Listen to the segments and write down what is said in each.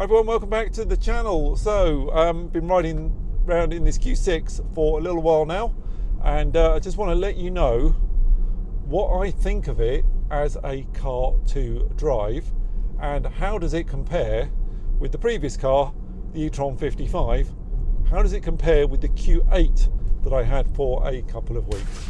Hi everyone, welcome back to the channel. So been riding around in this Q6 for a little while now, and I just want to let you know what I think of it as a car to drive and how does it compare with the previous car, the e-tron 55. How does it compare with the Q8 that I had for a couple of weeks?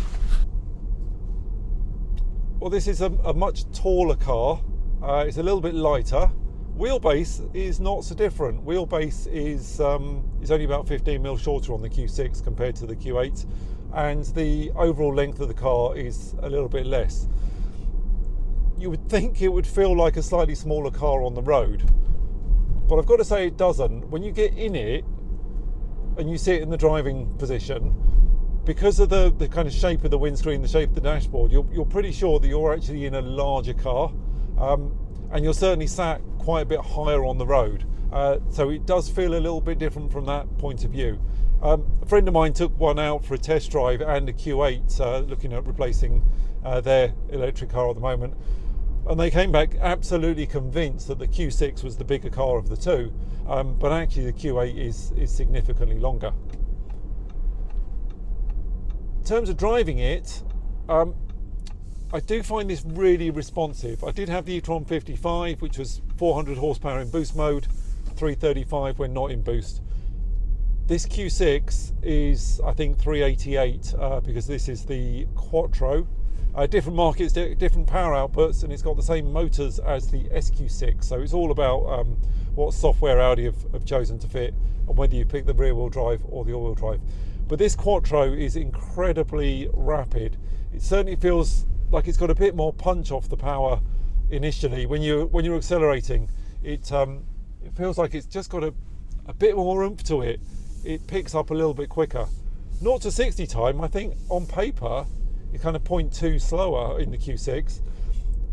Well, this is a much taller car. It's a little bit lighter. Wheelbase is not so different. Wheelbase is only about 15mm shorter on the Q6 compared to the Q8, and the overall length of the car is a little bit less. You would think it would feel like a slightly smaller car on the road, but I've got to say it doesn't. When you get in it and you sit in the driving position, because of the kind of shape of the windscreen, the shape of the dashboard, you're pretty sure that you're actually in a larger car, and you're certainly sat quite a bit higher on the road, so it does feel a little bit different from that point of view. A friend of mine took one out for a test drive and a Q8, looking at replacing their electric car at the moment, and they came back absolutely convinced that the Q6 was the bigger car of the two, but actually the Q8 is significantly longer. In terms of driving it, I do find this really responsive. I did have the e-tron 55, which was 400 horsepower in boost mode, 335 when not in boost. This Q6 is, I think, 388 because this is the Quattro. Different markets, different power outputs, and it's got the same motors as the SQ6. So it's all about what software Audi have chosen to fit, and whether you pick the rear-wheel drive or the all-wheel drive. But this Quattro is incredibly rapid. It certainly feels like it's got a bit more punch off the power initially. When you're accelerating, it feels like it's just got a bit more oomph to it. It picks up a little bit quicker. 0 to 60 time, I think on paper, it's kind of 0.2 slower in the Q6,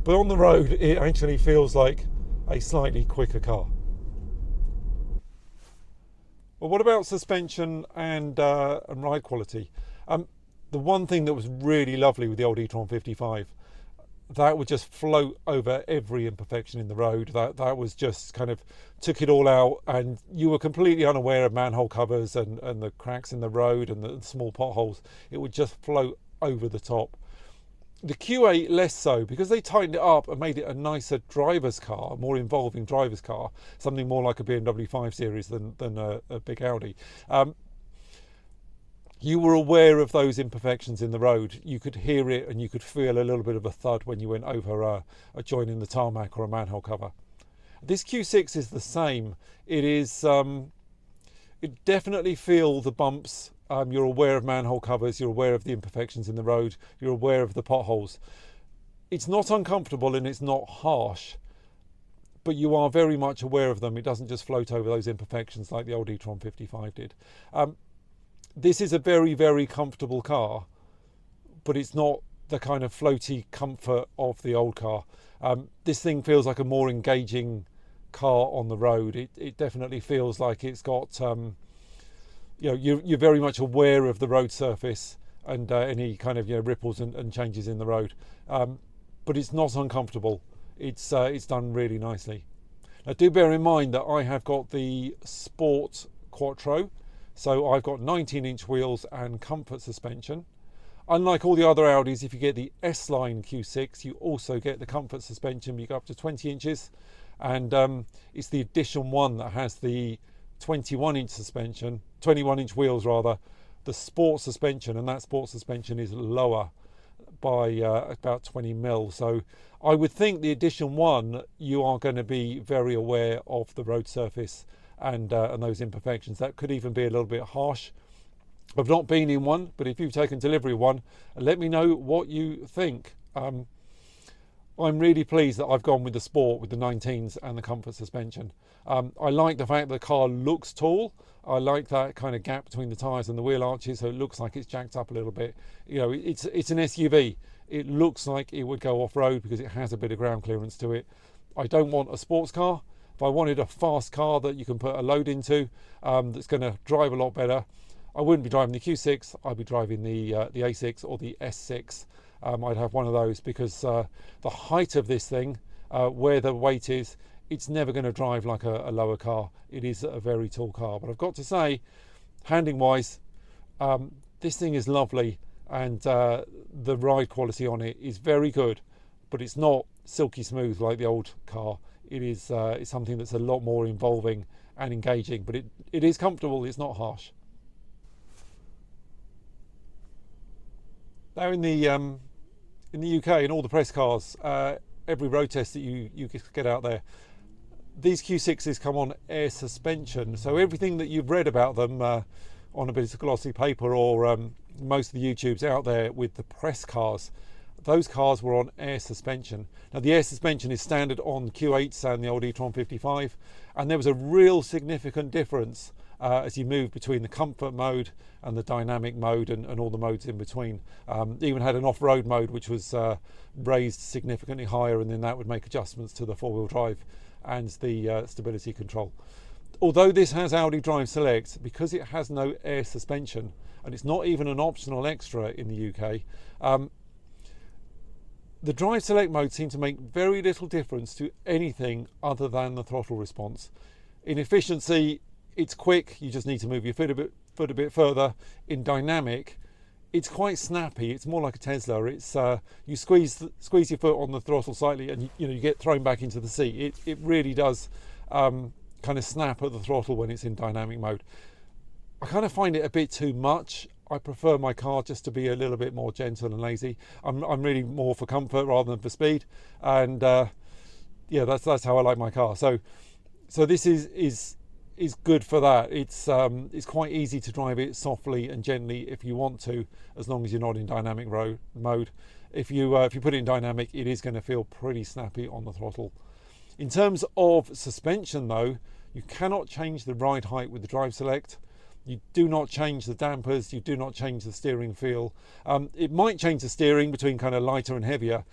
but on the road, it actually feels like a slightly quicker car. Well, what about suspension and ride quality? The one thing that was really lovely with the old e-tron 55, that would just float over every imperfection in the road. That was just kind of took it all out, and you were completely unaware of manhole covers and the cracks in the road and the small potholes. It would just float over the top. The Q8 less so, because they tightened it up and made it a nicer driver's car, a more involving driver's car, something more like a BMW 5 Series than a big Audi. You were aware of those imperfections in the road. You could hear it and you could feel a little bit of a thud when you went over a joint in the tarmac or a manhole cover. This Q6 is the same. It is, it definitely feel the bumps. You're aware of manhole covers, you're aware of the imperfections in the road, you're aware of the potholes. It's not uncomfortable and it's not harsh, but you are very much aware of them. It doesn't just float over those imperfections like the old e-tron 55 did. This is a very, very comfortable car, but it's not the kind of floaty comfort of the old car. This thing feels like a more engaging car on the road. It definitely feels like it's got, you're very much aware of the road surface and any kind of ripples and changes in the road. But it's not uncomfortable. It's done really nicely. Now do bear in mind that I have got the Sport Quattro. So I've got 19-inch wheels and comfort suspension. Unlike all the other Audis, if you get the S-Line Q6, you also get the comfort suspension. You go up to 20 inches. And it's the Edition 1 that has the 21-inch suspension, 21-inch wheels rather, the sport suspension, and that sport suspension is lower by about 20mm. So I would think the Edition 1, you are going to be very aware of the road surface and those imperfections. That could even be a little bit harsh. I've not been in one, but if you've taken delivery of one, let me know what you think. I'm really pleased that I've gone with the Sport, with the 19s and the comfort suspension. I like the fact that the car looks tall. I like that kind of gap between the tyres and the wheel arches, so it looks like it's jacked up a little bit. It's an SUV. It looks like it would go off-road because it has a bit of ground clearance to it. I don't want a sports car. If I wanted a fast car that you can put a load into, that's going to drive a lot better, I wouldn't be driving the Q6. I'd be driving the A6 or the S6. I'd have one of those because the height of this thing, where the weight is it's never going to drive like a lower car. It is a very tall car. But I've got to say, handling wise, this thing is lovely, and the ride quality on it is very good, but it's not silky smooth like the old car. It is it's something that's a lot more involving and engaging, but it is comfortable. It's not harsh. Now in the UK, in all the press cars, every road test that you get out there, these Q6s come on air suspension. So everything that you've read about them on a bit of glossy paper, or most of the YouTubes out there with the press cars, those cars were on air suspension. Now the air suspension is standard on Q8s and the old e-tron 55, and there was a real significant difference as you move between the comfort mode and the dynamic mode, and all the modes in between. Even had an off-road mode which was raised significantly higher, and then that would make adjustments to the four-wheel drive and the stability control. Although this has Audi Drive Select, because it has no air suspension, and it's not even an optional extra in the UK, the Drive Select mode seemed to make very little difference to anything other than the throttle response. In efficiency, it's quick, you just need to move your foot a bit further. In dynamic, it's quite snappy. It's more like a Tesla. It's you squeeze your foot on the throttle slightly, and you get thrown back into the seat. It really does kind of snap at the throttle when it's in dynamic mode. I kind of find it a bit too much. I prefer my car just to be a little bit more gentle and lazy. I'm really more for comfort rather than for speed, and yeah, that's how I like my car. So this is good for that. It's quite easy to drive it softly and gently if you want to, as long as you're not in dynamic mode. If you put it in dynamic, it is going to feel pretty snappy on the throttle. In terms of suspension though, you cannot change the ride height with the Drive Select. You do not change the dampers, you do not change the steering feel. It might change the steering between kind of lighter and heavier.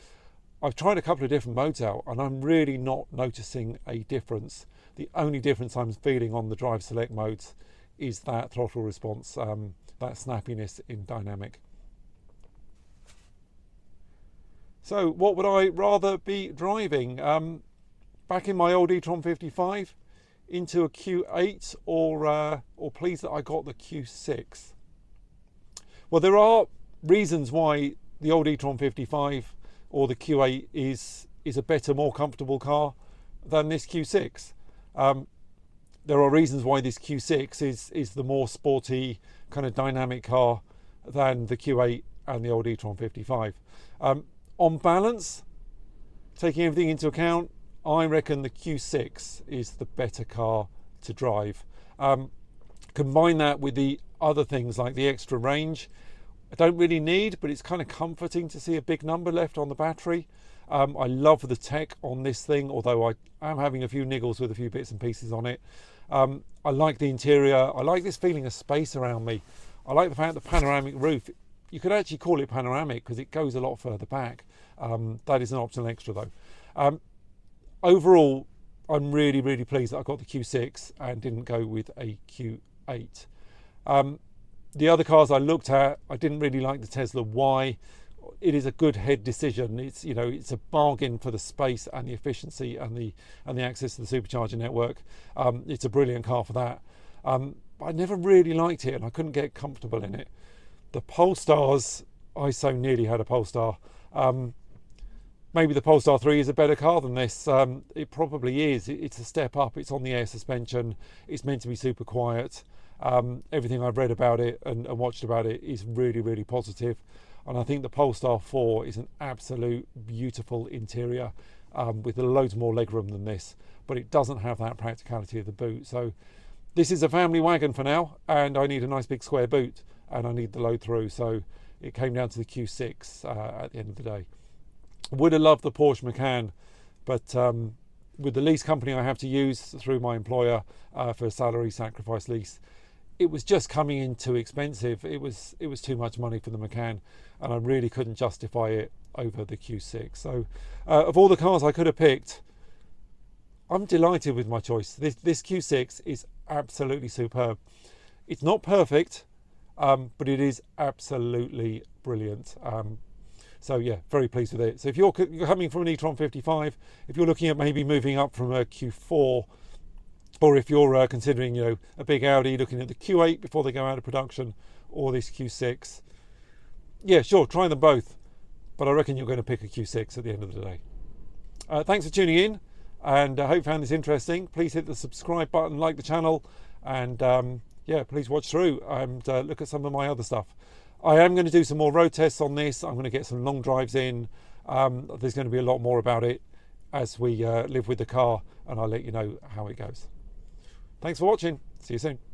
I've tried a couple of different modes out, and I'm really not noticing a difference. The only difference I'm feeling on the Drive Select modes is that throttle response, that snappiness in dynamic. So what would I rather be driving? Back in my old e-tron 55, into a Q8, or pleased that I got the Q6? Well, there are reasons why the old e-tron 55 or the Q8 is a better, more comfortable car than this Q6. There are reasons why this Q6 is the more sporty, kind of dynamic car than the Q8 and the old e-tron 55. On balance, taking everything into account, I reckon the Q6 is the better car to drive. Combine that with the other things like the extra range. I don't really need, but it's kind of comforting to see a big number left on the battery. I love the tech on this thing, although I am having a few niggles with a few bits and pieces on it. I like the interior. I like this feeling of space around me. I like the fact the panoramic roof, you could actually call it panoramic because it goes a lot further back. That is an optional extra though. Overall, I'm really, really pleased that I got the Q6 and didn't go with a Q8. The other cars I looked at, I didn't really like the Tesla Y. It is a good head decision. It's it's a bargain for the space and the efficiency and the access to the supercharger network. It's a brilliant car for that. I never really liked it, and I couldn't get comfortable in it. The Polestars, I so nearly had a Polestar. Maybe the Polestar 3 is a better car than this. It probably is. It's a step up. It's on the air suspension. It's meant to be super quiet. Everything I've read about it and watched about it is really, really positive. And I think the Polestar 4 is an absolute beautiful interior with loads more legroom than this, but it doesn't have that practicality of the boot. So this is a family wagon for now, and I need a nice big square boot, and I need the load through. So it came down to the Q6 at the end of the day. Would have loved the Porsche Macan, but with the lease company I have to use through my employer for a salary sacrifice lease, it was just coming in too expensive. It was too much money for the Macan, and I really couldn't justify it over the Q6. So of all the cars I could have picked, I'm delighted with my choice. This Q6 is absolutely superb. It's not perfect, but it is absolutely brilliant. So yeah, very pleased with it. So if you're coming from an e-tron 55, if you're looking at maybe moving up from a Q4, or if you're considering, you know, a big Audi, looking at the Q8 before they go out of production, or this Q6, yeah, sure, try them both, but I reckon you're going to pick a Q6 at the end of the day. Thanks for tuning in, and I hope you found this interesting. Please hit the subscribe button, like the channel, and yeah, please watch through and look at some of my other stuff. I am going to do some more road tests on this. I'm going to get some long drives in. There's going to be a lot more about it as we live with the car, and I'll let you know how it goes. Thanks for watching. See you soon.